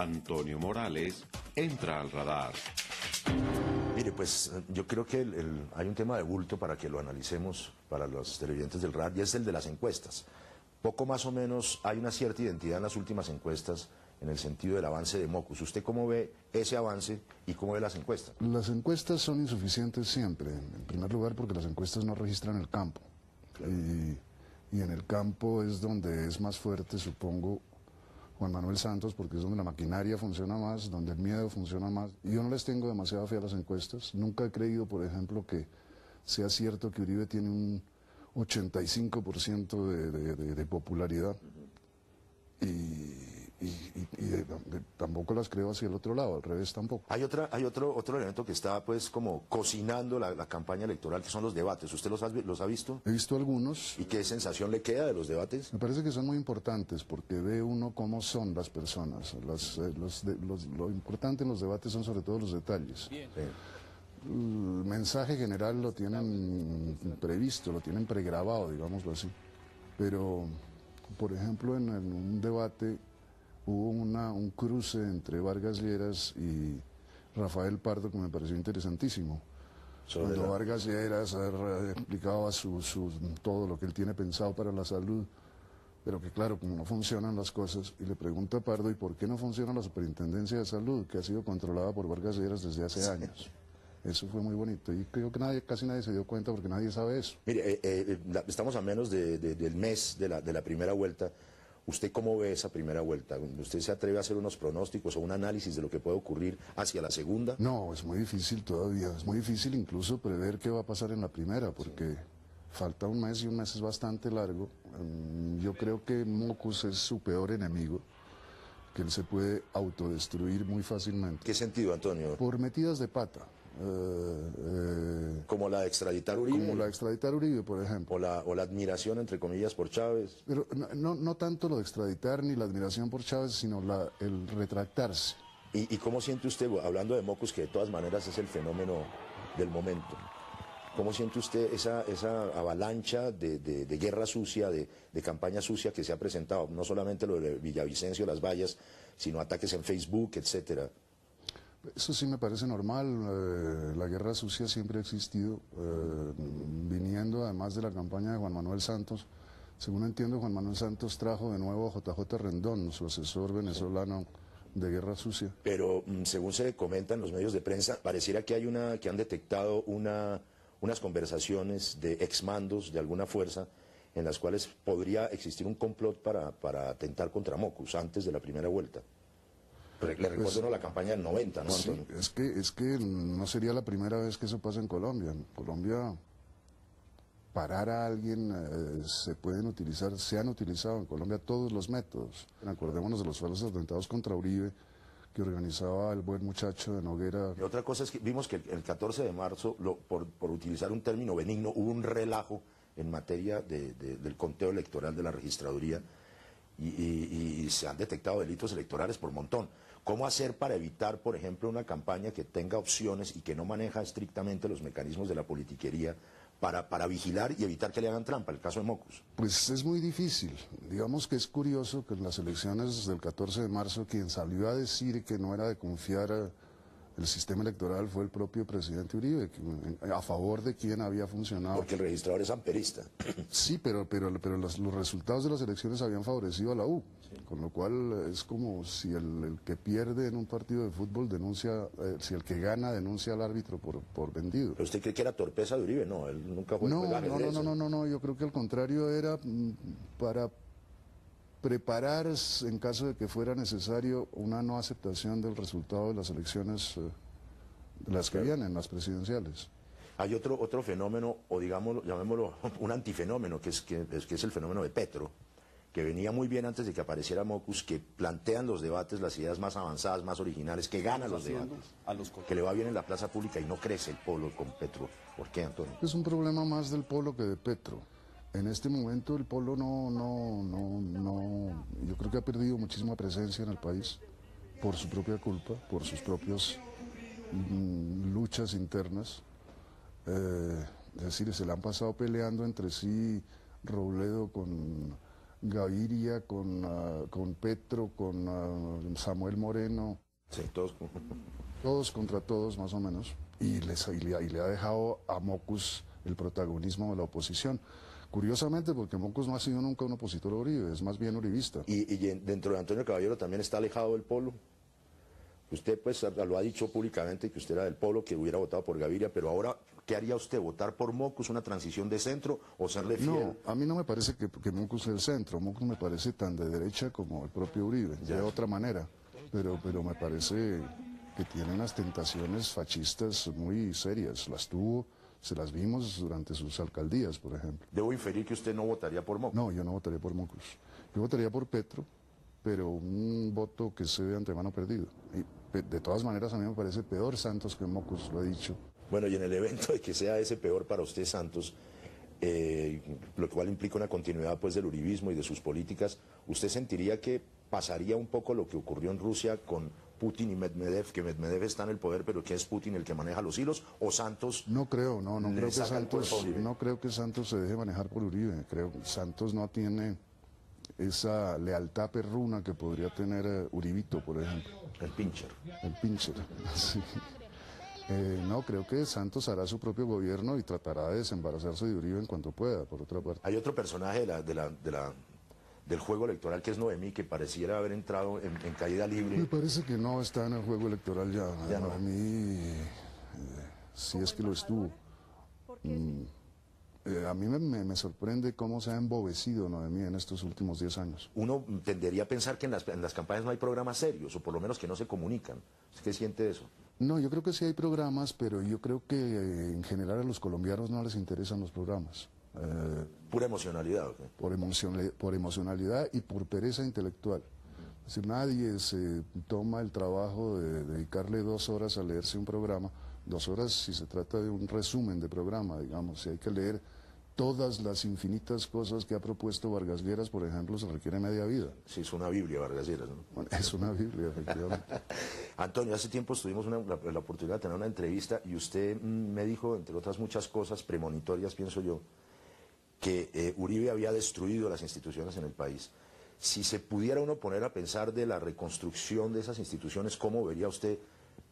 Antonio Morales entra al radar. Mire, pues yo creo que hay un tema de bulto para que lo analicemos para los televidentes del radar, y es el de las encuestas. Poco más o menos hay una cierta identidad en las últimas encuestas en el sentido del avance de Mockus. ¿Usted cómo ve ese avance y cómo ve las encuestas? Las encuestas son insuficientes siempre, en primer lugar porque las encuestas no registran el campo. Claro. Y en el campo es donde es más fuerte, supongo, Juan Manuel Santos, porque es donde la maquinaria funciona más, donde el miedo funciona más. Yo no les tengo demasiada fe a las encuestas. Nunca he creído, por ejemplo, que sea cierto que Uribe tiene un 85% de popularidad. Tampoco las creo hacia el otro lado, al revés tampoco. Hay otro elemento que está pues como cocinando la campaña electoral, que son los debates. ¿Usted los ha visto? He visto algunos. ¿Y qué sensación le queda de los debates? Me parece que son muy importantes porque ve uno cómo son las personas. Lo importante en los debates son sobre todo los detalles. Bien. El mensaje general lo tienen previsto, lo tienen pregrabado, digámoslo así. Pero, por ejemplo, en un debate hubo un cruce entre Vargas Lleras y Rafael Pardo que me pareció interesantísimo. Cuando Vargas Lleras explicaba todo lo que él tiene pensado para la salud, pero que claro, como no funcionan las cosas, y le pregunta a Pardo, ¿y por qué no funciona la Superintendencia de Salud, que ha sido controlada por Vargas Lleras desde hace años? Eso fue muy bonito y creo que casi nadie se dio cuenta porque nadie sabe eso. Mire, estamos a menos del mes de la primera vuelta. ¿Usted cómo ve esa primera vuelta? ¿Usted se atreve a hacer unos pronósticos o un análisis de lo que puede ocurrir hacia la segunda? No, es muy difícil todavía. Es muy difícil incluso prever qué va a pasar en la primera porque falta un mes y un mes es bastante largo. Yo creo que Mockus es su peor enemigo, que él se puede autodestruir muy fácilmente. ¿Qué sentido, Antonio? Por metidas de pata. Como la de extraditar Uribe. Como la de extraditar Uribe, por ejemplo. O la admiración, entre comillas, por Chávez. Pero no tanto lo de extraditar ni la admiración por Chávez, sino el retractarse. ¿Y cómo siente usted, hablando de Mockus, que de todas maneras es el fenómeno del momento, cómo siente usted esa avalancha de guerra sucia, de campaña sucia que se ha presentado? No solamente lo de Villavicencio, Las Vallas, sino ataques en Facebook, etcétera. Eso sí me parece normal, la guerra sucia siempre ha existido, viniendo además de la campaña de Juan Manuel Santos. Según entiendo, Juan Manuel Santos trajo de nuevo a JJ Rendón, su asesor venezolano de guerra sucia. Pero según se comenta en los medios de prensa, pareciera que han detectado unas conversaciones de exmandos de alguna fuerza en las cuales podría existir un complot para atentar contra Mockus antes de la primera vuelta. Le recuerdo la campaña del 90, ¿no, Antonio? Sí, es que no sería la primera vez que eso pasa en Colombia. En Colombia, parar a alguien, se han utilizado en Colombia todos los métodos. Acordémonos de los falsos atentados contra Uribe, que organizaba el buen muchacho de Noguera. Y otra cosa es que vimos que el 14 de marzo, por utilizar un término benigno, hubo un relajo en materia del conteo electoral de la registraduría y se han detectado delitos electorales por montón. ¿Cómo hacer para evitar, por ejemplo, una campaña que tenga opciones y que no maneja estrictamente los mecanismos de la politiquería para vigilar y evitar que le hagan trampa, el caso de Mockus? Pues es muy difícil. Digamos que es curioso que en las elecciones del 14 de marzo quien salió a decir que no era de confiar el sistema electoral fue el propio presidente Uribe, a favor de quien había funcionado. Porque el registrador es amperista. Sí, pero los resultados de las elecciones habían favorecido a la U, sí. Con lo cual es como si el que pierde en un partido de fútbol denuncia, si el que gana denuncia al árbitro por vendido. ¿Pero usted cree que era torpeza de Uribe? No, él nunca fue. No, yo creo que al contrario era para preparar, en caso de que fuera necesario, una no aceptación del resultado de las elecciones, de las que vienen, las presidenciales. Hay otro fenómeno, o digámoslo, llamémoslo un antifenómeno, que es el fenómeno de Petro, que venía muy bien antes de que apareciera Mockus, que plantean los debates, las ideas más avanzadas, más originales, que gana los debates, que le va bien en la plaza pública y no crece el polo con Petro. ¿Por qué, Antonio? Es un problema más del polo que de Petro. En este momento el polo yo creo que ha perdido muchísima presencia en el país por su propia culpa, por sus propias luchas internas. Es decir, se la han pasado peleando entre sí Robledo con Gaviria, con Petro, con Samuel Moreno, Sí, todos. todos contra todos más o menos, y le ha dejado a Mockus el protagonismo de la oposición. Curiosamente, porque Mockus no ha sido nunca un opositor a Uribe, es más bien uribista. Y dentro de Antonio Caballero también está alejado del polo. Usted pues lo ha dicho públicamente que usted era del polo, que hubiera votado por Gaviria, pero ahora, ¿qué haría usted? ¿Votar por Mockus, una transición de centro o serle fiel? No, a mí no me parece que Mockus sea el centro. Mockus me parece tan de derecha como el propio Uribe, de otra manera. Pero me parece que tiene unas tentaciones fascistas muy serias. Las tuvo, se las vimos durante sus alcaldías, por ejemplo. Debo inferir que usted no votaría por Mockus. No, yo no votaría por Mockus. Yo votaría por Petro, pero un voto que se de antemano perdido. Y de todas maneras, a mí me parece peor Santos que Mockus, lo he dicho. Bueno, y en el evento de que sea ese peor para usted, Santos, lo cual implica una continuidad pues del uribismo y de sus políticas, ¿usted sentiría que pasaría un poco lo que ocurrió en Rusia con Putin y Medvedev, que Medvedev está en el poder, pero que es Putin el que maneja los hilos, o Santos? No creo, no le creo que saca el Santos, cuerpo a Uribe? no creo que Santos se deje manejar por Uribe. Creo que Santos no tiene esa lealtad perruna que podría tener Uribito, por ejemplo. El pincher. El pincher, sí. No, creo que Santos hará su propio gobierno y tratará de desembarazarse de Uribe en cuanto pueda, por otra parte. Hay otro personaje del juego electoral que es Noemí, que pareciera haber entrado en caída Me libre. parece que no está en el juego electoral ya. Ya no. A mí, si es que lo estuvo. A mí me sorprende cómo se ha embobecido Noemí en estos últimos 10 años. Uno tendería a pensar que en las campañas no hay programas serios, o por lo menos que no se comunican. ¿Qué siente eso? No, yo creo que sí hay programas, pero yo creo que en general a los colombianos no les interesan los programas. Pura emocionalidad. ¿Ok? Por emocionalidad y por pereza intelectual. Es decir, nadie se toma el trabajo de dedicarle 2 horas a leerse un programa, 2 horas si se trata de un resumen de programa, digamos, si hay que leer todas las infinitas cosas que ha propuesto Vargas Lleras, por ejemplo, se requiere media vida. Sí, es una Biblia, Vargas Lleras, ¿no? Bueno, es una Biblia, efectivamente. Antonio, hace tiempo tuvimos la oportunidad de tener una entrevista y usted me dijo, entre otras muchas cosas premonitorias, pienso yo, que Uribe había destruido las instituciones en el país. Si se pudiera uno poner a pensar de la reconstrucción de esas instituciones, ¿cómo vería usted,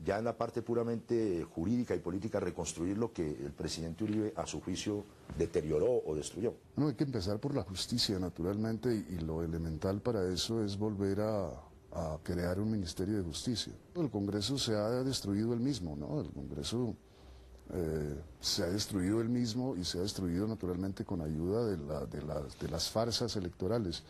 ya en la parte puramente jurídica y política, reconstruir lo que el presidente Uribe, a su juicio, deterioró o destruyó? Bueno, hay que empezar por la justicia, naturalmente, y lo elemental para eso es volver a crear un Ministerio de Justicia. El Congreso se ha destruido él mismo, ¿no? El Congreso se ha destruido él mismo y se ha destruido naturalmente con ayuda de las farsas electorales.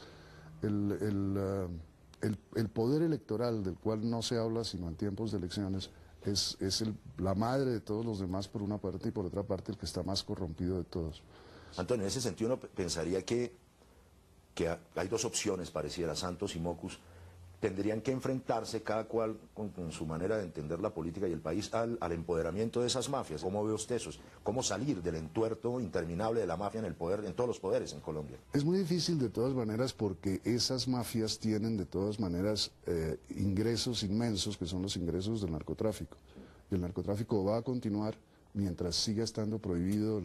El poder electoral, del cual no se habla sino en tiempos de elecciones, es la madre de todos los demás por una parte y por otra parte el que está más corrompido de todos. Antonio, en ese sentido uno pensaría que hay 2 opciones, pareciera, Santos y Mockus, tendrían que enfrentarse cada cual con su manera de entender la política y el país al empoderamiento de esas mafias. ¿Cómo ve usted eso? ¿Cómo salir del entuerto interminable de la mafia en el poder, en todos los poderes en Colombia? Es muy difícil de todas maneras porque esas mafias tienen de todas maneras ingresos inmensos que son los ingresos del narcotráfico. Y el narcotráfico va a continuar mientras siga estando prohibido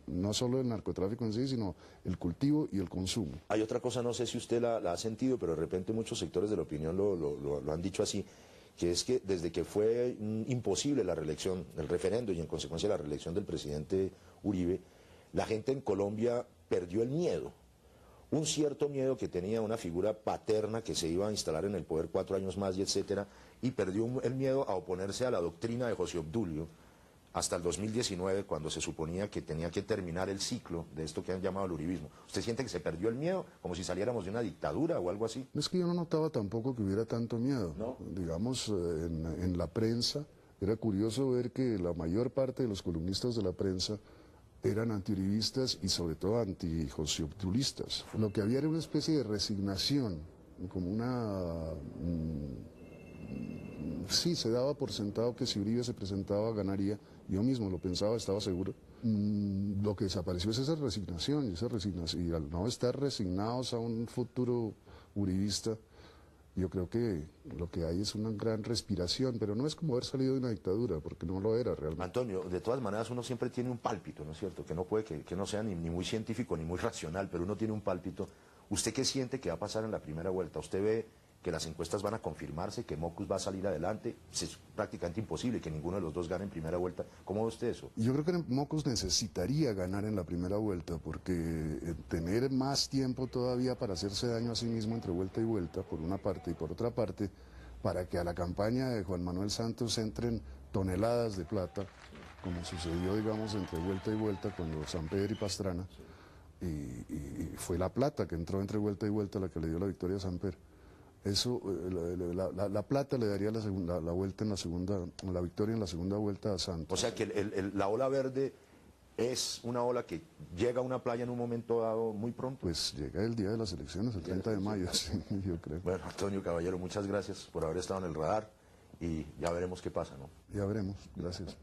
no solo el narcotráfico en sí, sino el cultivo y el consumo. Hay otra cosa, no sé si usted la ha sentido, pero de repente muchos sectores de la opinión lo han dicho así, que es que desde que fue imposible la reelección, el referendo y en consecuencia la reelección del presidente Uribe, la gente en Colombia perdió el miedo. Un cierto miedo que tenía una figura paterna que se iba a instalar en el poder 4 años más y etcétera, y perdió el miedo a oponerse a la doctrina de José Obdulio, hasta el 2019, cuando se suponía que tenía que terminar el ciclo de esto que han llamado el uribismo. ¿Usted siente que se perdió el miedo, como si saliéramos de una dictadura o algo así? Es que yo no notaba tampoco que hubiera tanto miedo. ¿No? Digamos, en la prensa, era curioso ver que la mayor parte de los columnistas de la prensa eran antiuribistas y sobre todo anti-joseobdulistas. Lo que había era una especie de resignación, como una... sí, se daba por sentado que si Uribe se presentaba ganaría. Yo mismo lo pensaba, estaba seguro. Lo que desapareció es esa resignación, y al no estar resignados a un futuro uribista, yo creo que lo que hay es una gran respiración, pero no es como haber salido de una dictadura, porque no lo era realmente. Antonio, de todas maneras uno siempre tiene un pálpito, ¿no es cierto? Que no puede, que no sea ni muy científico ni muy racional, pero uno tiene un pálpito. ¿Usted qué siente que va a pasar en la primera vuelta? ¿Usted ve que las encuestas van a confirmarse, que Mockus va a salir adelante? Es prácticamente imposible que ninguno de los dos gane en primera vuelta. ¿Cómo ve usted eso? Yo creo que Mockus necesitaría ganar en la primera vuelta, porque tener más tiempo todavía para hacerse daño a sí mismo entre vuelta y vuelta, por una parte, y por otra parte, para que a la campaña de Juan Manuel Santos entren toneladas de plata, como sucedió, digamos, entre vuelta y vuelta cuando Samper y Pastrana, y fue la plata que entró entre vuelta y vuelta la que le dio la victoria a Samper. Eso, la plata le daría la vuelta en la segunda, la victoria en la segunda vuelta a Santos. O sea que la ola verde es una ola que llega a una playa en un momento dado muy pronto. Pues llega el día de las elecciones, el 30 de mayo, sí, yo creo. Bueno, Antonio Caballero, muchas gracias por haber estado en el radar y ya veremos qué pasa, ¿no? Ya veremos, gracias.